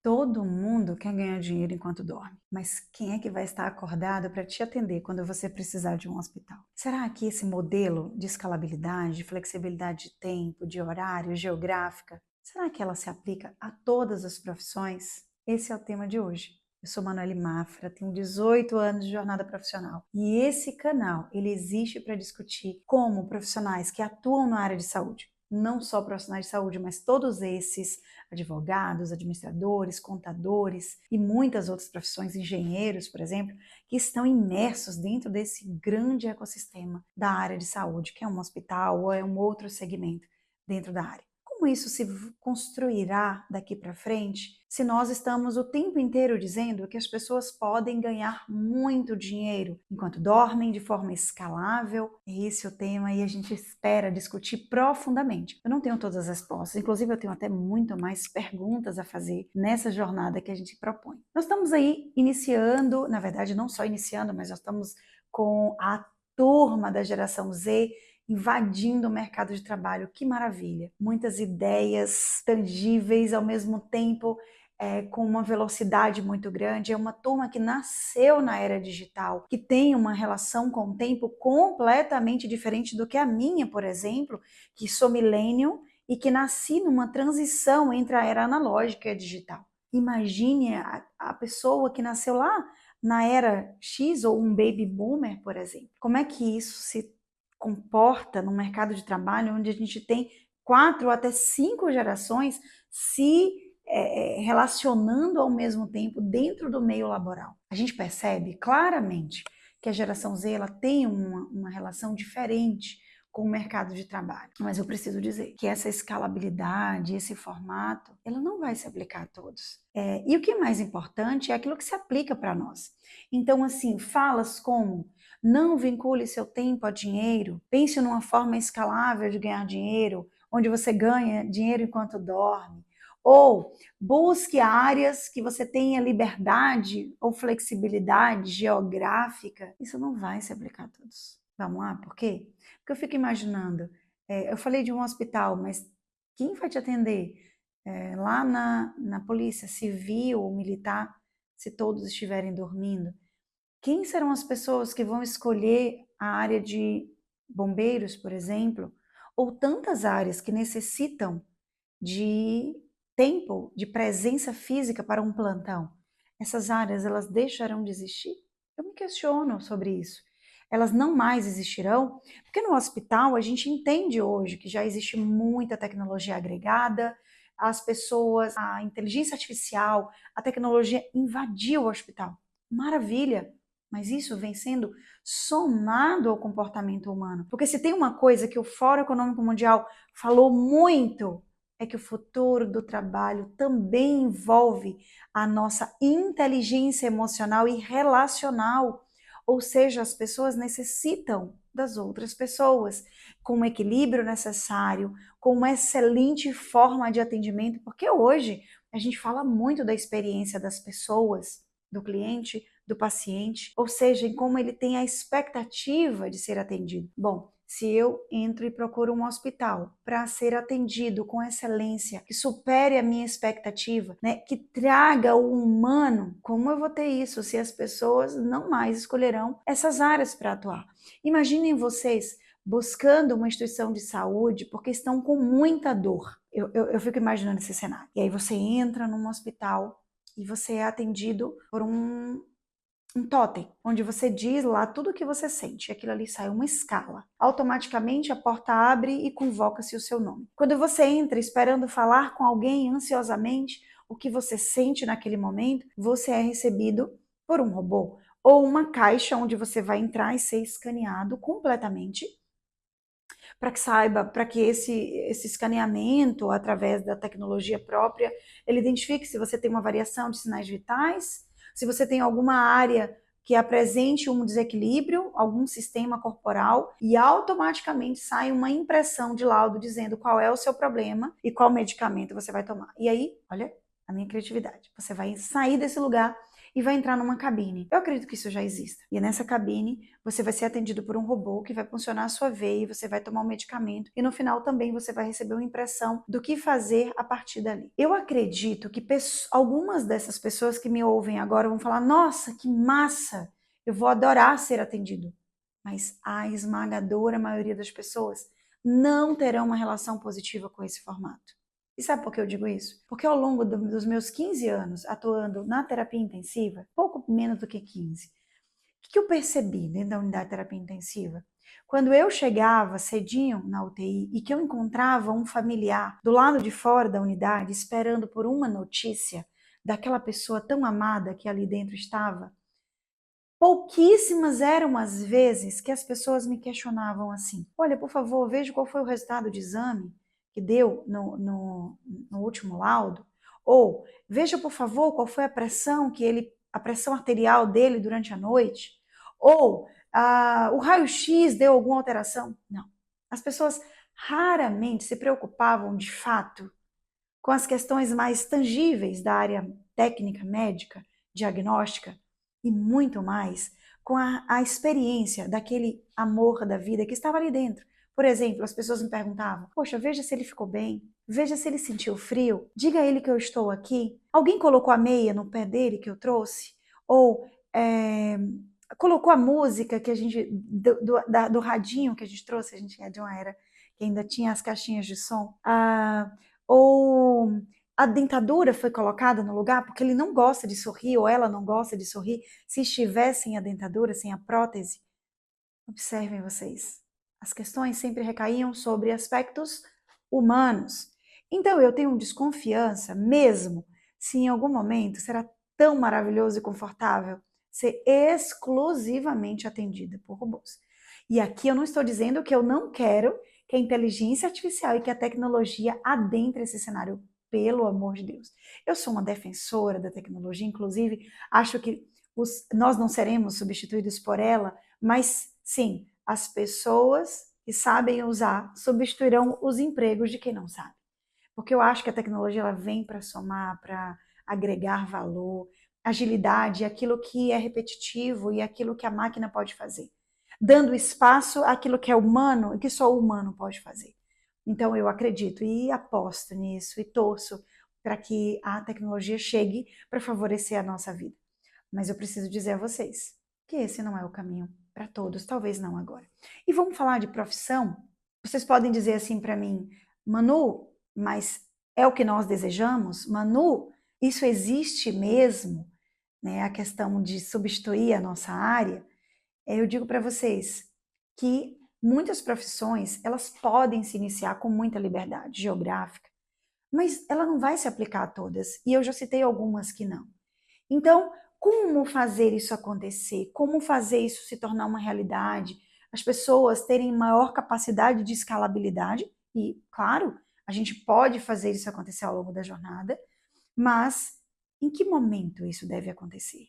Todo mundo quer ganhar dinheiro enquanto dorme, mas quem é que vai estar acordado para te atender quando você precisar de um hospital? Será que esse modelo de escalabilidade, de flexibilidade de tempo, de horário, geográfica, será que ela se aplica a todas as profissões? Esse é o tema de hoje. Eu sou Manuele Mafra, tenho 18 anos de jornada profissional e esse canal ele existe para discutir como profissionais que atuam na área de saúde, não só profissionais de saúde, mas todos esses advogados, administradores, contadores e muitas outras profissões, engenheiros, por exemplo, que estão imersos dentro desse grande ecossistema da área de saúde, que é um hospital ou é um outro segmento dentro da área. Como isso se construirá daqui para frente se nós estamos o tempo inteiro dizendo que as pessoas podem ganhar muito dinheiro enquanto dormem de forma escalável? É esse o tema e a gente espera discutir profundamente. Eu não tenho todas as respostas, inclusive eu tenho até muito mais perguntas a fazer nessa jornada que a gente propõe. Nós estamos aí iniciando, na verdade não só iniciando, mas nós estamos com a turma da geração Z invadindo o mercado de trabalho. Que maravilha! Muitas ideias tangíveis ao mesmo tempo, com uma velocidade muito grande. É uma turma que nasceu na era digital, que tem uma relação com o tempo completamente diferente do que a minha, por exemplo, que sou millennial e que nasci numa transição entre a era analógica e a digital. Imagine a pessoa que nasceu lá na era X ou um baby boomer, por exemplo. Como é que isso se comporta no mercado de trabalho onde a gente tem 4 ou até 5 gerações se relacionando ao mesmo tempo dentro do meio laboral? A gente percebe claramente que a geração Z ela tem uma relação diferente com o mercado de trabalho. Mas eu preciso dizer que essa escalabilidade, esse formato, ela não vai se aplicar a todos. E o que é mais importante é aquilo que se aplica para nós. Então, assim, falas como não vincule seu tempo a dinheiro. Pense numa forma escalável de ganhar dinheiro, onde você ganha dinheiro enquanto dorme. Ou busque áreas que você tenha liberdade ou flexibilidade geográfica. Isso não vai se aplicar a todos. Vamos lá? Por quê? Porque eu fico imaginando, eu falei de um hospital, mas quem vai te atender lá na polícia civil ou militar, se todos estiverem dormindo? Quem serão as pessoas que vão escolher a área de bombeiros, por exemplo, ou tantas áreas que necessitam de tempo, de presença física para um plantão? Essas áreas, elas deixarão de existir? Eu me questiono sobre isso. Elas não mais existirão, porque no hospital a gente entende hoje que já existe muita tecnologia agregada, as pessoas, a inteligência artificial, a tecnologia invadiu o hospital. Maravilha! Mas isso vem sendo somado ao comportamento humano. Porque se tem uma coisa que o Fórum Econômico Mundial falou muito, é que o futuro do trabalho também envolve a nossa inteligência emocional e relacional. Ou seja, as pessoas necessitam das outras pessoas, com o equilíbrio necessário, com uma excelente forma de atendimento, porque hoje a gente fala muito da experiência das pessoas, do cliente, do paciente, ou seja, em como ele tem a expectativa de ser atendido. Bom, se eu entro e procuro um hospital para ser atendido com excelência, que supere a minha expectativa, né, que traga o humano, como eu vou ter isso se as pessoas não mais escolherão essas áreas para atuar? Imaginem vocês buscando uma instituição de saúde porque estão com muita dor. Eu fico imaginando esse cenário. E aí você entra num hospital e você é atendido por um totem, onde você diz lá tudo o que você sente, e aquilo ali sai uma escala. Automaticamente a porta abre e convoca-se o seu nome. Quando você entra esperando falar com alguém ansiosamente, o que você sente naquele momento, você é recebido por um robô ou uma caixa onde você vai entrar e ser escaneado completamente para que saiba, para que esse escaneamento, através da tecnologia própria, ele identifique se você tem uma variação de sinais vitais, se você tem alguma área que apresente um desequilíbrio, algum sistema corporal, e automaticamente sai uma impressão de laudo dizendo qual é o seu problema e qual medicamento você vai tomar. E aí, olha a minha criatividade, você vai sair desse lugar e vai entrar numa cabine. Eu acredito que isso já exista. E nessa cabine, você vai ser atendido por um robô que vai funcionar a sua veia, você vai tomar um medicamento e no final também você vai receber uma impressão do que fazer a partir dali. Eu acredito que algumas dessas pessoas que me ouvem agora vão falar: nossa, que massa! Eu vou adorar ser atendido. Mas a esmagadora maioria das pessoas não terão uma relação positiva com esse formato. E sabe por que eu digo isso? Porque ao longo dos meus 15 anos atuando na terapia intensiva, pouco menos do que 15, o que eu percebi dentro da unidade de terapia intensiva? Quando eu chegava cedinho na UTI e que eu encontrava um familiar do lado de fora da unidade esperando por uma notícia daquela pessoa tão amada que ali dentro estava, pouquíssimas eram as vezes que as pessoas me questionavam assim: olha, por favor, veja qual foi o resultado de exame que deu no último laudo, ou veja, por favor, qual foi a pressão arterial dele durante a noite, ou o raio-x deu alguma alteração. Não. As pessoas raramente se preocupavam de fato com as questões mais tangíveis da área técnica, médica, diagnóstica e muito mais com a experiência daquele amor da vida que estava ali dentro. Por exemplo, as pessoas me perguntavam: poxa, veja se ele ficou bem, veja se ele sentiu frio, diga a ele que eu estou aqui. Alguém colocou a meia no pé dele que eu trouxe? Ou colocou a música que a gente do radinho que a gente trouxe? A gente é de uma era que ainda tinha as caixinhas de som. Ou a dentadura foi colocada no lugar porque ele não gosta de sorrir ou ela não gosta de sorrir se estiver sem a dentadura, sem a prótese. Observem vocês, as questões sempre recaíam sobre aspectos humanos. Então eu tenho desconfiança, mesmo se em algum momento será tão maravilhoso e confortável ser exclusivamente atendida por robôs. E aqui eu não estou dizendo que eu não quero que a inteligência artificial e que a tecnologia adentre esse cenário, pelo amor de Deus. Eu sou uma defensora da tecnologia, inclusive acho que nós não seremos substituídos por ela, mas sim, as pessoas que sabem usar substituirão os empregos de quem não sabe. Porque eu acho que a tecnologia ela vem para somar, para agregar valor, agilidade, aquilo que é repetitivo e aquilo que a máquina pode fazer, dando espaço àquilo que é humano e que só o humano pode fazer. Então eu acredito e aposto nisso e torço para que a tecnologia chegue para favorecer a nossa vida. Mas eu preciso dizer a vocês que esse não é o caminho para todos, talvez não agora. E vamos falar de profissão? Vocês podem dizer assim para mim: Manu, mas é o que nós desejamos? Manu, isso existe mesmo? Né? A questão de substituir a nossa área? Eu digo para vocês que muitas profissões, elas podem se iniciar com muita liberdade geográfica, mas ela não vai se aplicar a todas, e eu já citei algumas que não. Então, como fazer isso acontecer? Como fazer isso se tornar uma realidade? As pessoas terem maior capacidade de escalabilidade, e, claro, a gente pode fazer isso acontecer ao longo da jornada, mas em que momento isso deve acontecer?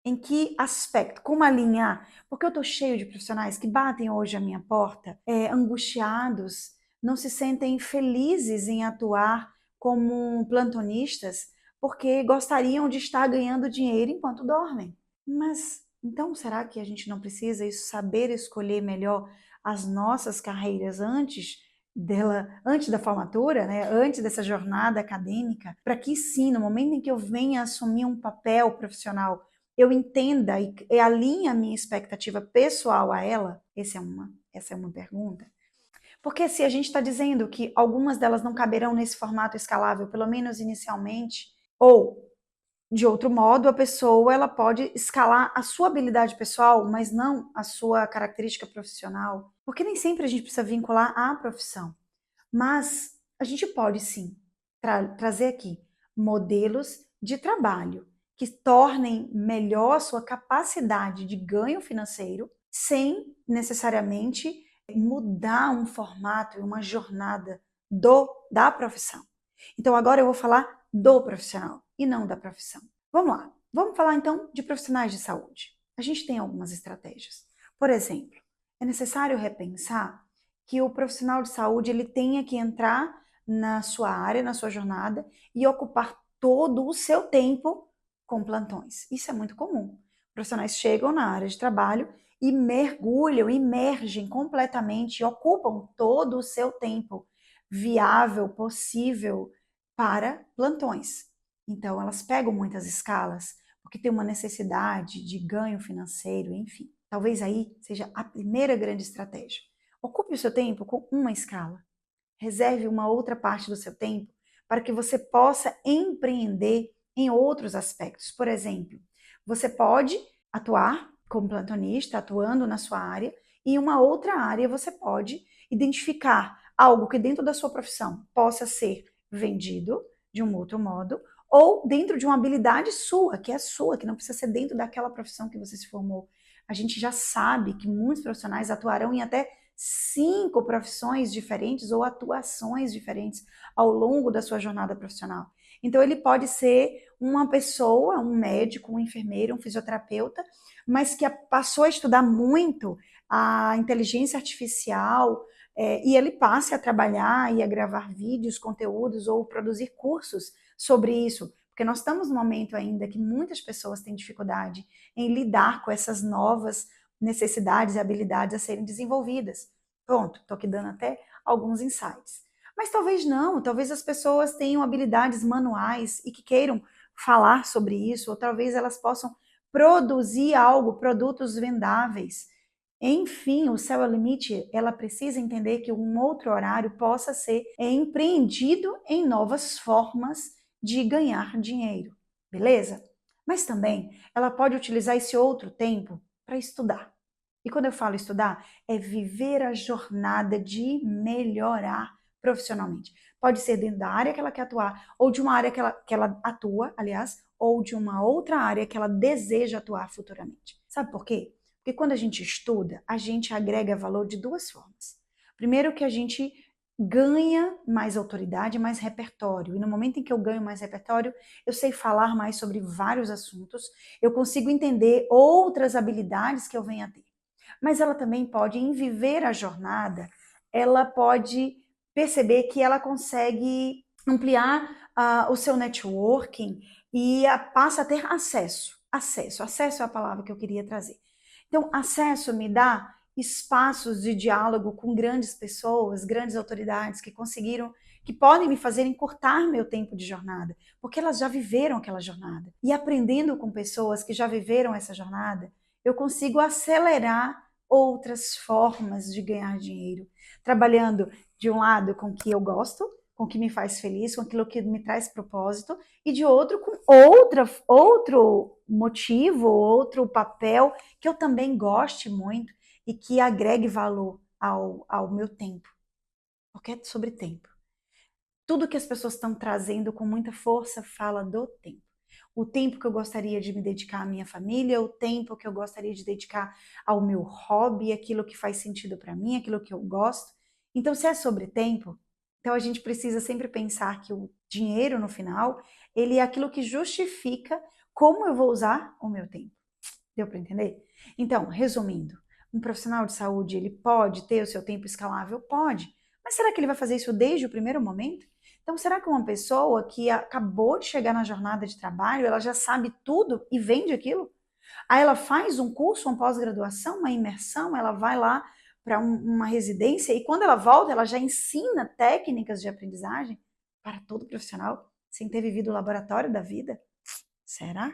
Em que aspecto? Como alinhar? Porque eu estou cheio de profissionais que batem hoje a minha porta, angustiados, não se sentem felizes em atuar como plantonistas, porque gostariam de estar ganhando dinheiro enquanto dormem. Mas então será que a gente não precisa isso, saber escolher melhor as nossas carreiras antes da formatura, né? Antes dessa jornada acadêmica, para que sim, no momento em que eu venha assumir um papel profissional, eu entenda e alinhe a minha expectativa pessoal a ela? Essa é uma pergunta. Porque se a gente está dizendo que algumas delas não caberão nesse formato escalável, pelo menos inicialmente, ou de outro modo, a pessoa ela pode escalar a sua habilidade pessoal, mas não a sua característica profissional, porque nem sempre a gente precisa vincular à profissão. Mas a gente pode sim trazer aqui modelos de trabalho que tornem melhor a sua capacidade de ganho financeiro, sem necessariamente mudar um formato e uma jornada da profissão. Então agora eu vou falar do profissional e não da profissão. Vamos lá, vamos falar então de profissionais de saúde. A gente tem algumas estratégias. Por exemplo, é necessário repensar que o profissional de saúde ele tenha que entrar na sua área, na sua jornada e ocupar todo o seu tempo com plantões. Isso é muito comum. Profissionais chegam na área de trabalho e mergulham, imergem completamente, ocupam todo o seu tempo viável, possível para plantões. Então, elas pegam muitas escalas porque tem uma necessidade de ganho financeiro, enfim. Talvez aí seja a primeira grande estratégia. Ocupe o seu tempo com uma escala. Reserve uma outra parte do seu tempo para que você possa empreender em outros aspectos. Por exemplo, você pode atuar como plantonista, atuando na sua área, e em uma outra área você pode identificar algo que dentro da sua profissão possa ser vendido de um outro modo, ou dentro de uma habilidade sua, que não precisa ser dentro daquela profissão que você se formou. A gente já sabe que muitos profissionais atuarão em até 5 profissões diferentes ou atuações diferentes ao longo da sua jornada profissional. Então, ele pode ser uma pessoa, um médico, um enfermeiro, um fisioterapeuta, mas que passou a estudar muito a inteligência artificial, e ele passe a trabalhar e a gravar vídeos, conteúdos ou produzir cursos sobre isso. Porque nós estamos num momento ainda que muitas pessoas têm dificuldade em lidar com essas novas necessidades e habilidades a serem desenvolvidas. Pronto, estou aqui dando até alguns insights. Mas talvez não, talvez as pessoas tenham habilidades manuais e que queiram falar sobre isso, ou talvez elas possam produzir algo, produtos vendáveis. Enfim, o céu é o limite, ela precisa entender que um outro horário possa ser empreendido em novas formas de ganhar dinheiro, beleza? Mas também ela pode utilizar esse outro tempo para estudar. E quando eu falo estudar, é viver a jornada de melhorar profissionalmente. Pode ser dentro da área que ela quer atuar, ou de uma área que ela atua, aliás, ou de uma outra área que ela deseja atuar futuramente. Sabe por quê? Porque quando a gente estuda, a gente agrega valor de duas formas. Primeiro que a gente ganha mais autoridade, mais repertório. E no momento em que eu ganho mais repertório, eu sei falar mais sobre vários assuntos, eu consigo entender outras habilidades que eu venho a ter. Mas ela também pode, em viver a jornada, ela pode perceber que ela consegue ampliar o seu networking e passa a ter acesso. Acesso é a palavra que eu queria trazer. Então, acesso me dá espaços de diálogo com grandes pessoas, grandes autoridades que conseguiram, que podem me fazer encurtar meu tempo de jornada, porque elas já viveram aquela jornada. E aprendendo com pessoas que já viveram essa jornada, eu consigo acelerar outras formas de ganhar dinheiro, trabalhando de um lado com o que eu gosto, com o que me faz feliz, com aquilo que me traz propósito, e de outro com outro motivo, outro papel que eu também goste muito e que agregue valor ao meu tempo. Porque é sobre tempo. Tudo que as pessoas estão trazendo com muita força fala do tempo. O tempo que eu gostaria de me dedicar à minha família, o tempo que eu gostaria de dedicar ao meu hobby, aquilo que faz sentido para mim, aquilo que eu gosto. Então, se é sobre tempo, então a gente precisa sempre pensar que o dinheiro no final, ele é aquilo que justifica como eu vou usar o meu tempo. Deu para entender? Então, resumindo, um profissional de saúde, ele pode ter o seu tempo escalável? Pode. Mas será que ele vai fazer isso desde o primeiro momento? Então, será que uma pessoa que acabou de chegar na jornada de trabalho, ela já sabe tudo e vende aquilo? Aí ela faz um curso, uma pós-graduação, uma imersão, ela vai lá para uma residência e quando ela volta, ela já ensina técnicas de aprendizagem para todo profissional, sem ter vivido o laboratório da vida? Será?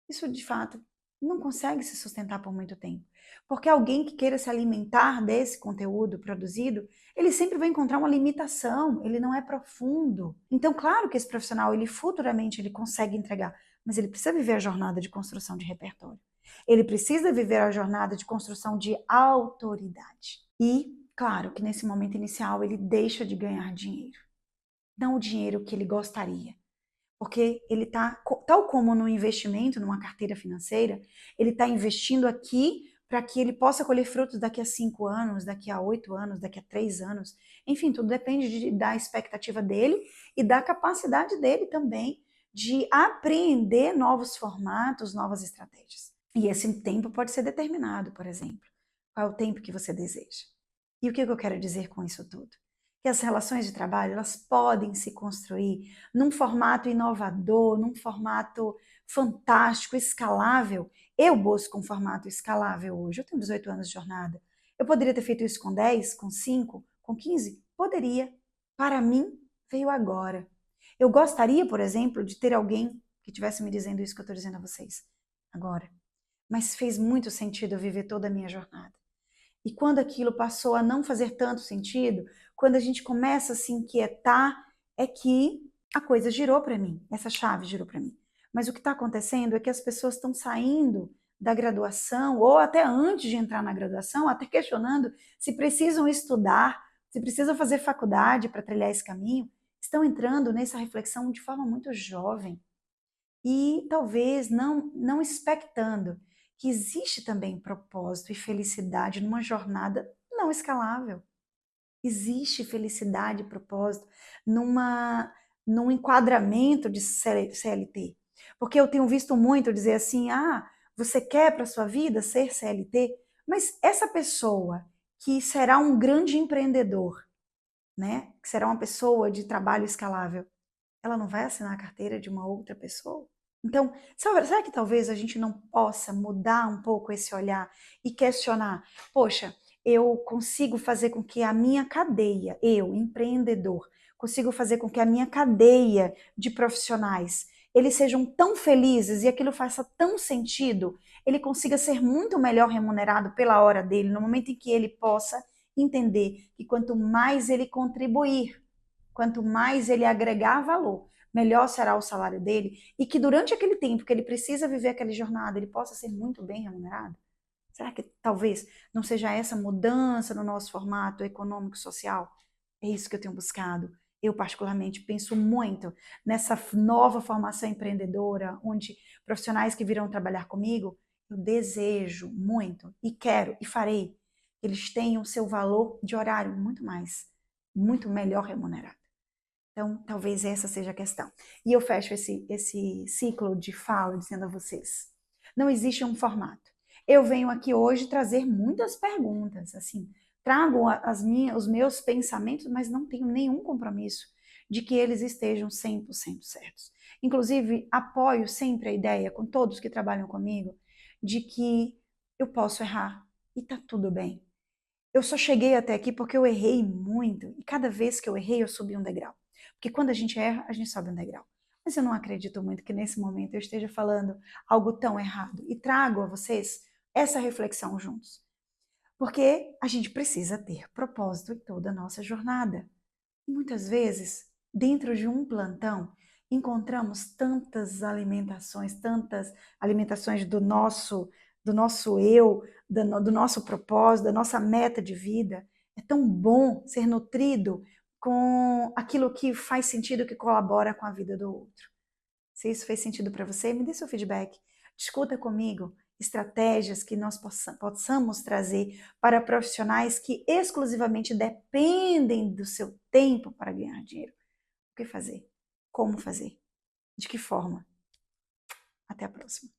Isso, de fato, não consegue se sustentar por muito tempo. Porque alguém que queira se alimentar desse conteúdo produzido, ele sempre vai encontrar uma limitação, ele não é profundo. Então, claro que esse profissional, ele futuramente ele consegue entregar, mas ele precisa viver a jornada de construção de repertório. Ele precisa viver a jornada de construção de autoridade. E, claro, que nesse momento inicial ele deixa de ganhar dinheiro. Não o dinheiro que ele gostaria, porque ele está, tal como no investimento, numa carteira financeira, ele está investindo aqui para que ele possa colher frutos daqui a 5 anos, daqui a 8 anos, daqui a 3 anos. Enfim, tudo depende da expectativa dele e da capacidade dele também de apreender novos formatos, novas estratégias. E esse tempo pode ser determinado, por exemplo. Qual é o tempo que você deseja? E o que eu quero dizer com isso tudo? que as relações de trabalho elas podem se construir num formato inovador, num formato fantástico, escalável. Eu busco um formato escalável hoje. Eu tenho 18 anos de jornada. Eu poderia ter feito isso com 10, com 5, com 15? Poderia. Para mim, veio agora. Eu gostaria, por exemplo, de ter alguém que estivesse me dizendo isso que eu estou dizendo a vocês agora. Mas fez muito sentido eu viver toda a minha jornada. E quando aquilo passou a não fazer tanto sentido, quando a gente começa a se inquietar, é que a coisa girou para mim, essa chave girou para mim. Mas o que está acontecendo é que as pessoas estão saindo da graduação, ou até antes de entrar na graduação, até questionando se precisam estudar, se precisam fazer faculdade para trilhar esse caminho, estão entrando nessa reflexão de forma muito jovem e talvez não expectando que existe também propósito e felicidade numa jornada não escalável. Existe felicidade e propósito num enquadramento de CLT. Porque eu tenho visto muito dizer assim, você quer para a sua vida ser CLT? Mas essa pessoa que será um grande empreendedor, né? Que será uma pessoa de trabalho escalável, ela não vai assinar a carteira de uma outra pessoa? Então, será que talvez a gente não possa mudar um pouco esse olhar e questionar? Poxa, eu consigo fazer com que a minha cadeia, eu, empreendedor, consigo fazer com que a minha cadeia de profissionais, eles sejam tão felizes e aquilo faça tão sentido, ele consiga ser muito melhor remunerado pela hora dele, no momento em que ele possa entender que quanto mais ele contribuir, quanto mais ele agregar valor, melhor será o salário dele e que durante aquele tempo que ele precisa viver aquela jornada, ele possa ser muito bem remunerado? Será que talvez não seja essa mudança no nosso formato econômico-social? É isso que eu tenho buscado. Eu, particularmente, penso muito nessa nova formação empreendedora, onde profissionais que virão trabalhar comigo, eu desejo muito e quero e farei que eles tenham seu valor de horário muito melhor remunerado. Então, talvez essa seja a questão. E eu fecho esse ciclo de fala dizendo a vocês: não existe um formato. Eu venho aqui hoje trazer muitas perguntas, assim, trago os meus pensamentos, mas não tenho nenhum compromisso de que eles estejam 100% certos. Inclusive, apoio sempre a ideia, com todos que trabalham comigo, de que eu posso errar e tá tudo bem. Eu só cheguei até aqui porque eu errei muito, e cada vez que eu errei, eu subi um degrau. Porque quando a gente erra, a gente sobe um degrau. Mas eu não acredito muito que nesse momento eu esteja falando algo tão errado. E trago a vocês essa reflexão juntos. Porque a gente precisa ter propósito em toda a nossa jornada. E muitas vezes, dentro de um plantão, encontramos tantas alimentações do nosso eu, do nosso propósito, da nossa meta de vida. É tão bom ser nutrido com aquilo que faz sentido, que colabora com a vida do outro. Se isso fez sentido para você, me dê seu feedback. Discuta comigo estratégias que nós possamos trazer para profissionais que exclusivamente dependem do seu tempo para ganhar dinheiro. O que fazer? Como fazer? De que forma? Até a próxima.